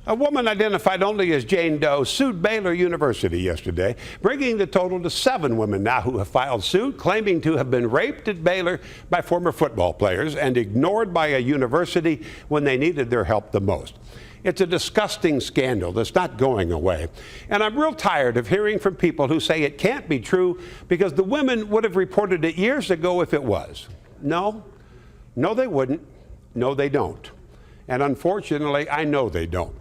A woman identified only as Jane Doe sued Baylor University yesterday, bringing the total to 7 women now who have filed suit, claiming to have been raped at Baylor by former football players and ignored by a university when they needed their help the most. It's a disgusting scandal that's not going away. And I'm real tired of hearing from people who say it can't be true because the women would have reported it years ago if it was. No, they wouldn't. No, they don't. And unfortunately, I know they don't.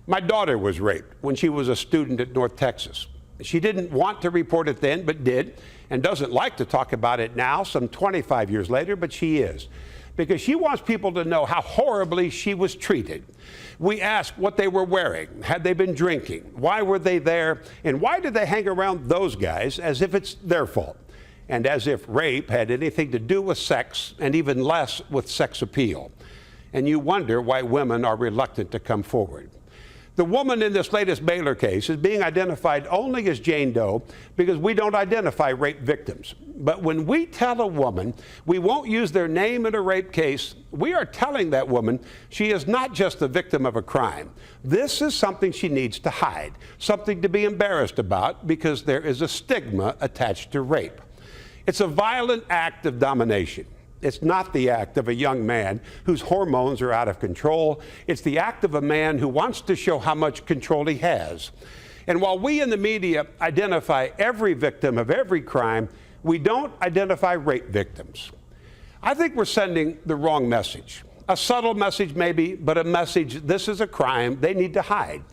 My daughter was raped when she was a student at North Texas. She didn't want to report it then, but did, and doesn't like to talk about it now, some 25 years later, but she is. Because she wants people to know how horribly she was treated. We asked what they were wearing, had they been drinking, why were they there, and why did they hang around those guys as if it's their fault, and as if rape had anything to do with sex, and even less with sex appeal. And you wonder why women are reluctant to come forward. The woman in this latest Baylor case is being identified only as Jane Doe because we don't identify rape victims. But when we tell a woman we won't use their name in a rape case, we are telling that woman she is not just the victim of a crime. This is something she needs to hide, something to be embarrassed about because there is a stigma attached to rape. It's a violent act of domination. It's not the act of a young man whose hormones are out of control. It's the act of a man who wants to show how much control he has. And while we in the media identify every victim of every crime, we don't identify rape victims. I think we're sending the wrong message. A subtle message maybe, but a message this is a crime they need to hide.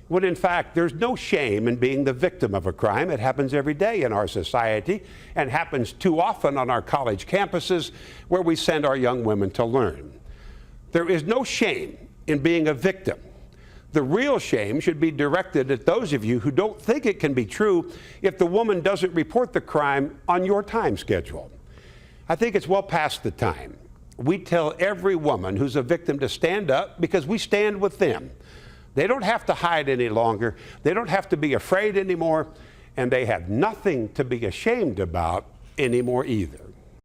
When in fact, there's no shame in being the victim of a crime. It happens every day in our society and happens too often on our college campuses where we send our young women to learn. There is no shame in being a victim. The real shame should be directed at those of you who don't think it can be true if the woman doesn't report the crime on your time schedule. I think it's well past the time. We tell every woman who's a victim to stand up because we stand with them. They don't have to hide any longer. They don't have to be afraid anymore. And they have nothing to be ashamed about anymore either.